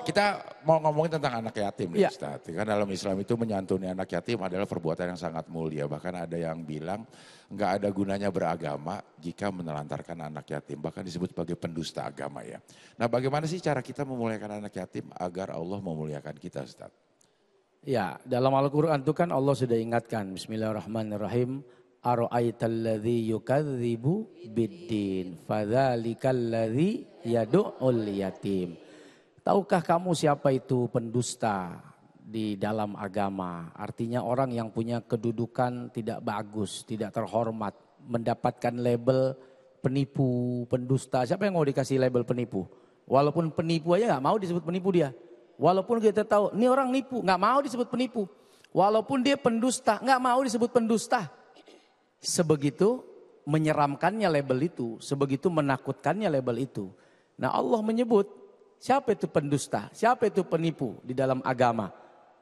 kita mau ngomongin tentang anak yatim nih Iya. Ustaz. Kan dalam Islam itu menyantuni anak yatim adalah perbuatan yang sangat mulia. Bahkan ada yang bilang nggak ada gunanya beragama jika menelantarkan anak yatim. Bahkan disebut sebagai pendusta agama ya. Nah bagaimana sih cara kita memuliakan anak yatim agar Allah memuliakan kita Ustaz? Ya, dalam Al-Quran itu kan Allah sudah ingatkan. Bismillahirrahmanirrahim. Aro'aitalladzi yukadzibu biddin. Fadzalikalladzi yadu'ul yatim. Tahukah kamu siapa itu pendusta di dalam agama? Artinya orang yang punya kedudukan tidak bagus, tidak terhormat. Mendapatkan label penipu, pendusta. Siapa yang mau dikasih label penipu? Walaupun penipu aja gak mau disebut penipu dia. Walaupun kita tahu ini orang nipu, gak mau disebut penipu. Walaupun dia pendusta, gak mau disebut pendusta. Sebegitu menyeramkannya label itu, sebegitu menakutkannya label itu. Nah Allah menyebut siapa itu pendusta, siapa itu penipu di dalam agama.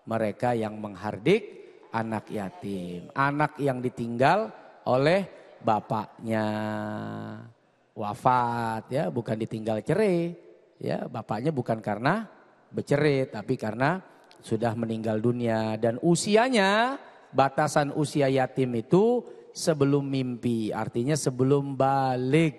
Mereka yang menghardik anak yatim, anak yang ditinggal oleh bapaknya wafat ya, bukan ditinggal cerai ya, bapaknya bukan karena bercerai tapi karena sudah meninggal dunia dan usianya, batasan usia yatim itu sebelum mimpi, artinya sebelum balik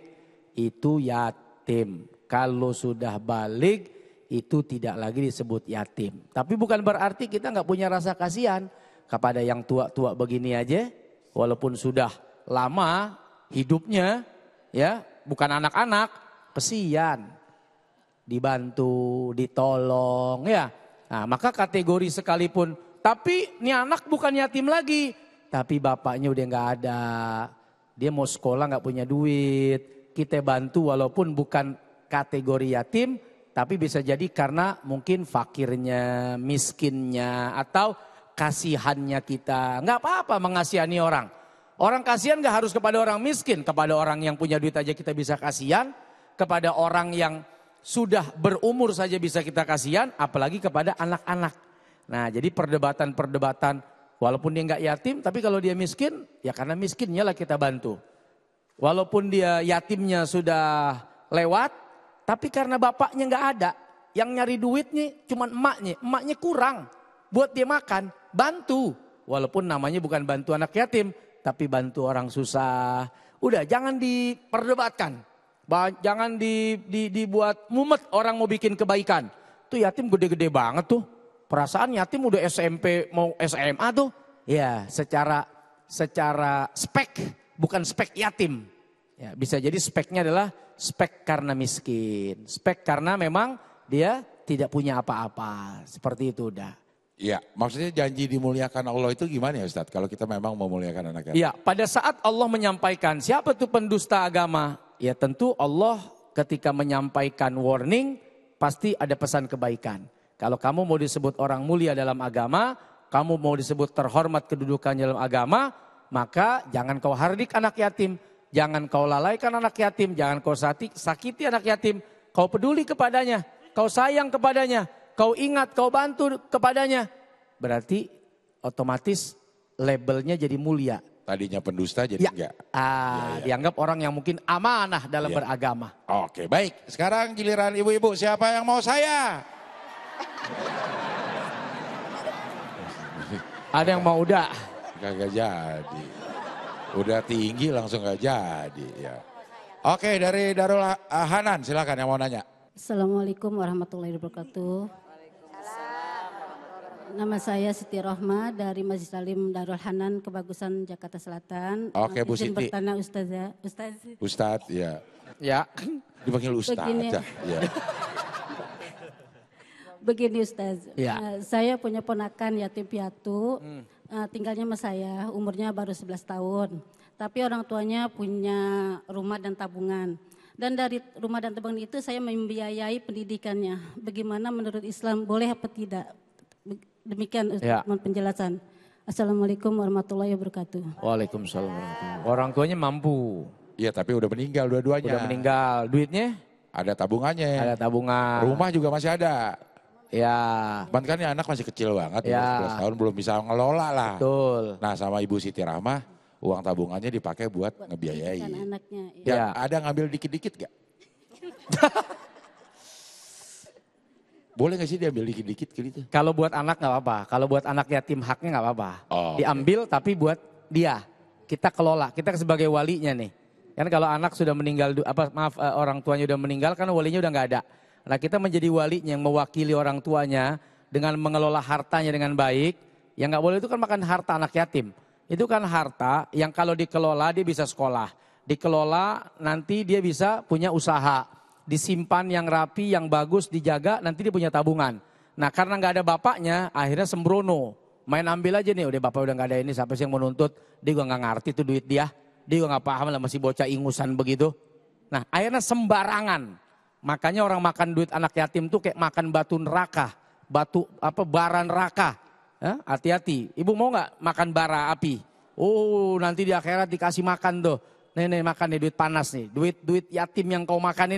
itu yatim. Kalau sudah balik itu tidak lagi disebut yatim. Tapi bukan berarti kita nggak punya rasa kasihan kepada yang tua-tua begini aja. Walaupun sudah lama hidupnya ya, bukan anak-anak, kesian. Dibantu, ditolong ya. Nah maka kategori sekalipun, tapi ini anak bukan yatim lagi. Tapi bapaknya udah nggak ada, dia mau sekolah nggak punya duit, kita bantu walaupun bukan kategori yatim, tapi bisa jadi karena mungkin fakirnya, miskinnya, atau kasihannya kita. Nggak apa-apa mengasihani orang. Orang kasihan nggak harus kepada orang miskin, kepada orang yang punya duit aja kita bisa kasihan, kepada orang yang sudah berumur saja bisa kita kasihan, apalagi kepada anak-anak. Nah jadi perdebatan-perdebatan. Walaupun dia nggak yatim, tapi kalau dia miskin, ya karena miskinnya lah kita bantu. Walaupun dia yatimnya sudah lewat, tapi karena bapaknya nggak ada, yang nyari duitnya cuma emaknya kurang buat dia makan, bantu. Walaupun namanya bukan bantu anak yatim, tapi bantu orang susah. Udah jangan diperdebatkan, jangan dibuat mumet orang mau bikin kebaikan. Tuh yatim gede-gede banget tuh. Perasaan yatim udah SMP mau SMA tuh. Ya secara spek bukan spek yatim. Ya, bisa jadi speknya adalah spek karena miskin. Spek karena memang dia tidak punya apa-apa. Seperti itu udah. Iya, maksudnya janji dimuliakan Allah itu gimana ya Ustadz? Kalau kita memang memuliakan anak yatim. Iya, pada saat Allah menyampaikan siapa tuh pendusta agama? Ya tentu Allah ketika menyampaikan warning pasti ada pesan kebaikan. Kalau kamu mau disebut orang mulia dalam agama, kamu mau disebut terhormat kedudukan dalam agama, maka jangan kau hardik anak yatim, jangan kau lalaikan anak yatim, jangan kau sakiti anak yatim, kau peduli kepadanya, kau sayang kepadanya, kau ingat, kau bantu kepadanya. Berarti otomatis labelnya jadi mulia. Tadinya pendusta jadi enggak. Dianggap orang yang mungkin amanah dalam beragama. Oke baik, sekarang giliran ibu-ibu, siapa yang mau saya? Ada yang mau udah? Kagak jadi. Udah tinggi langsung gak jadi ya. Oke dari Darul Hanan silakan yang mau nanya. Assalamualaikum warahmatullahi wabarakatuh. Nama saya Siti Rohma dari Masjid Salim Darul Hanan Kebagusan Jakarta Selatan. Oke Bu Izin Siti. bertanya Ustadz ya. Ya. Dipanggil Ustadz aja. Ya. Begini Ustaz, Ya. Saya punya ponakan yatim piatu, tinggalnya sama saya, umurnya baru 11 tahun. Tapi orang tuanya punya rumah dan tabungan. Dan dari rumah dan tabungan itu saya membiayai pendidikannya. Bagaimana menurut Islam, boleh apa tidak? Demikian Ustaz penjelasan. Assalamualaikum warahmatullahi wabarakatuh. Waalaikumsalam warahmatullahi wabarakatuh. Orang tuanya mampu. Iya tapi udah meninggal dua-duanya. Udah meninggal, duitnya? Ada tabungannya. Ada tabungan. Rumah juga masih ada. Ya. Cuman kan ya anak masih kecil banget, Ya. 11 tahun belum bisa ngelola lah. Betul. Nah sama Ibu Siti Rahmah, uang tabungannya dipakai buat ngebiayai. Anaknya, Ya. Ada ngambil dikit-dikit gak? Boleh gak sih diambil dikit-dikit gitu? Kalau buat anak nggak apa-apa. Kalau buat anak yatim haknya nggak apa-apa. Oh, Diambil tapi buat dia. Kita kelola. Kita sebagai walinya nih. Kan kalau anak sudah meninggal, orang tuanya udah meninggal kan walinya udah nggak ada. Nah kita menjadi walinya yang mewakili orang tuanya dengan mengelola hartanya dengan baik. Yang nggak boleh itu kan makan harta anak yatim. Itu kan harta yang kalau dikelola dia bisa sekolah. Dikelola nanti dia bisa punya usaha. Disimpan yang rapi, yang bagus, dijaga, nanti dia punya tabungan. Nah karena nggak ada bapaknya, akhirnya sembrono. Main ambil aja nih, udah bapak udah nggak ada ini, siapa sih yang menuntut? Dia juga nggak ngerti tuh duit dia. Dia juga nggak paham lah, masih bocah ingusan begitu. Nah akhirnya sembarangan. Makanya orang makan duit anak yatim tuh kayak makan batu neraka. Bara neraka. Hati-hati, ibu mau nggak makan bara api? Oh nanti di akhirat dikasih makan tuh. Nih makan nih duit panas nih. Duit yatim yang kau makan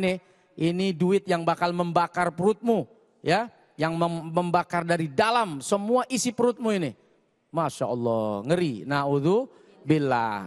ini duit yang bakal membakar perutmu. Ya, yang membakar dari dalam semua isi perutmu ini. Masya Allah, ngeri. Na'udzubillah.